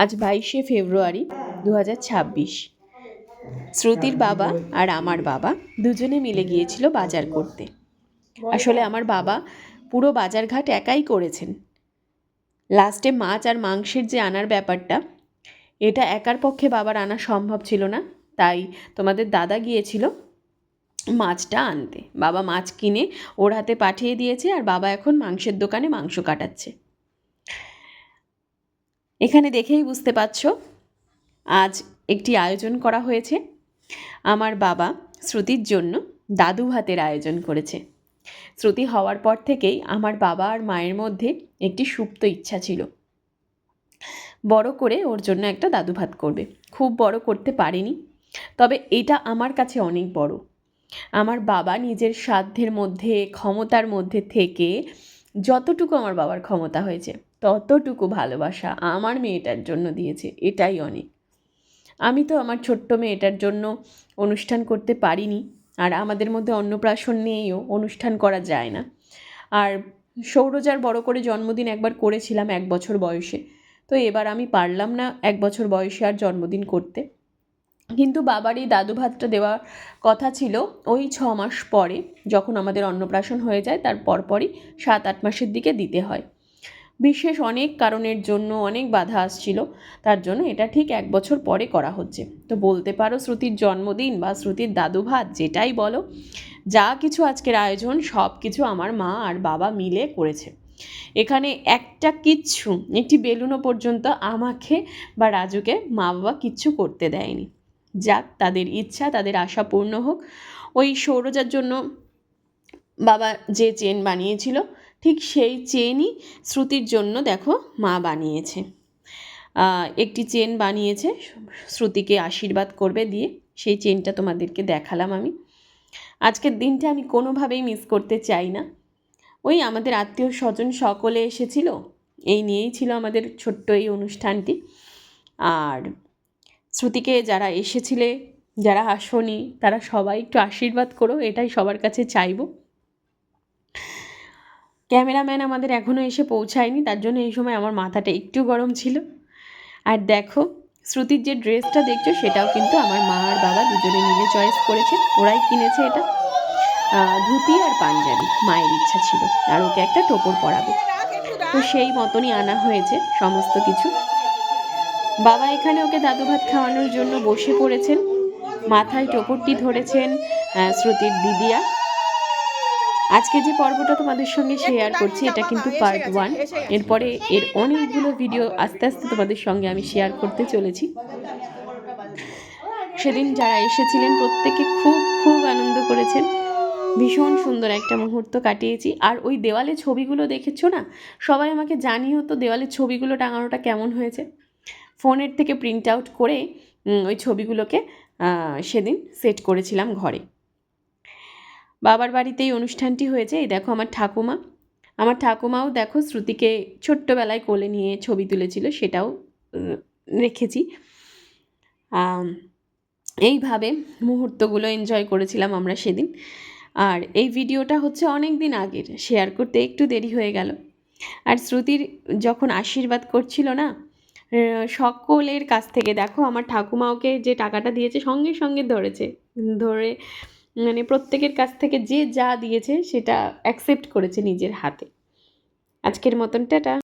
আজ 22শে ফেব্রুয়ারি 2026। শ্রুতির বাবা আর আমার বাবা দুজনে মিলে গিয়েছিল বাজার করতে। আসলে আমার বাবা পুরো বাজারঘাট একাই করেছেন। লাস্টে মাছ আর মাংসের যে আনার ব্যাপারটা, এটা একার পক্ষে বাবার আনা সম্ভব ছিল না, তাই তোমাদের দাদা গিয়েছিল মাছটা আনতে। বাবা মাছ কিনে ওর হাতে পাঠিয়ে দিয়েছে, আর বাবা এখন মাংসের দোকানে মাংস কাটাচ্ছে। এখানে দেখেই বুঝতে পারছো আজ একটি আয়োজন করা হয়েছে। আমার বাবা শ্রুতির জন্য দাদু ভাতের আয়োজন করেছে। শ্রুতি হওয়ার পর থেকেই আমার বাবা আর মায়ের মধ্যে একটি সুপ্ত ইচ্ছা ছিল, বড় করে ওর জন্য একটা দাদু ভাত করবে। খুব বড় করতে পারেনি, তবে এটা আমার কাছে অনেক বড়। আমার বাবা নিজের সাধ্যের মধ্যে, ক্ষমতার মধ্যে থেকে যতটুকু আমার বাবার ক্ষমতা হয়েছে ততটুকু ভালোবাসা আমার মেয়েটার জন্য দিয়েছে, এটাই অনেক। আমি তো আমার ছোট্ট মেয়েটার জন্য অনুষ্ঠান করতে পারিনি, আর আমাদের মধ্যে অন্নপ্রাশন নিয়েও অনুষ্ঠান করা যায় না। আর সৌরজার বড় করে জন্মদিন একবার করেছিলাম 1 বছর বয়সে, তো এবার আমি পারলাম না 1 বছর বয়সে আর জন্মদিন করতে। কিন্তু বাবার এই দাদু ভাতটা দেওয়ার কথা ছিল ওই 6 মাস পরে, যখন আমাদের অন্নপ্রাশন হয়ে যায় তার পরপরই 7-8 মাসের দিকে দিতে হয়। বিশেষ অনেক কারণের জন্য অনেক বাধা আসছিল, তার জন্য এটা ঠিক 1 বছর পরে করা হচ্ছে। তো বলতে পারো শ্রুতির জন্মদিন বা শ্রুতির দাদু ভাত যেটাই বলো, যা কিছু আজকের আয়োজন সব কিছু আমার মা আর বাবা মিলে করেছে। এখানে একটি বেলুনও পর্যন্ত আমাকে বা রাজুকে মা বাবা কিচ্ছু করতে দেয়নি। যাক, তাদের ইচ্ছা, তাদের আশা পূর্ণ হোক। ওই সৌরজার জন্য বাবা যে চেন বানিয়েছিল, ঠিক সেই চেনই শ্রুতির জন্য দেখো মা বানিয়েছে। একটি চেন বানিয়েছে শ্রুতিকে আশীর্বাদ করবে দিয়ে, সেই চেনটা তোমাদেরকে দেখালাম আমি। আজকের দিনটা আমি কোনোভাবেই মিস করতে চাই না। ওই আমাদের আত্মীয় স্বজন সকলে এসেছিল, এই নিয়েই ছিল আমাদের ছোট্ট এই অনুষ্ঠানটি। আর শ্রুতিকে যারা এসেছিলে, যারা আসনি, তারা সবাই একটু আশীর্বাদ করো, এটাই সবার কাছে চাইবো। ক্যামেরাম্যান আমাদের এখনও এসে পৌঁছায়নি, তার জন্য এই সময় আমার মাথাটা একটু গরম ছিল। আর দেখো শ্রুতির যে ড্রেসটা দেখছো, সেটাও কিন্তু আমার মা আর বাবা দুজনে মিলে চয়েস করেছে, ওরাই কিনেছে এটা। ধুতি আর পাঞ্জাবি মায়ের ইচ্ছা ছিল, আর ওকে একটা টোপর পরাবে, তো সেই মতনই আনা হয়েছে সমস্ত কিছু। বাবা এখানে ওকে দাদু ভাত খাওয়ানোর জন্য বসে পড়েছেন, মাথায় টোপরটি ধরেছেন শ্রুতির দিদিয়া। আজকে যে পর্বটা তোমাদের সঙ্গে শেয়ার করছি, এটা কিন্তু পার্ট 1। এরপরে এর অনেকগুলো ভিডিও আস্তে আস্তে তোমাদের সঙ্গে আমি শেয়ার করতে চলেছি। সেদিন যারা এসেছিলেন প্রত্যেকে খুব খুব আনন্দ করেছেন, ভীষণ সুন্দর একটা মুহূর্ত কাটিয়েছি। আর ওই দেওয়ালে ছবিগুলো দেখেছো না, সবাই আমাকে জানিও তো দেওয়ালে ছবিগুলো টাঙানোটা কেমন হয়েছে। ফোনের থেকে প্রিন্ট আউট করে ওই ছবিগুলোকে সেদিন সেট করেছিলাম ঘরে। বাবার বাড়িতেই অনুষ্ঠানটি হয়েছে। এই দেখো আমার ঠাকুমাও দেখো শ্রুতিকে ছোট্টবেলায় কোলে নিয়ে ছবি তুলেছিল, সেটাও রেখেছি। এইভাবে মুহূর্তগুলো এনজয় করেছিলাম আমরা সেদিন। আর এই ভিডিওটা হচ্ছে অনেক দিন আগের, শেয়ার করতে একটু দেরি হয়ে গেল। আর শ্রুতির যখন আশীর্বাদ করছিল না, সকলের কাছ থেকে দেখো আমার ঠাকুমা ওকে যে টাকাটা দিয়েছে সঙ্গে সঙ্গে ধরে মানে প্রত্যেকের কাছ থেকে যে যা দিয়েছে সেটা অ্যাকসেপ্ট করেছে নিজের হাতে। আজকের মতন টাটা।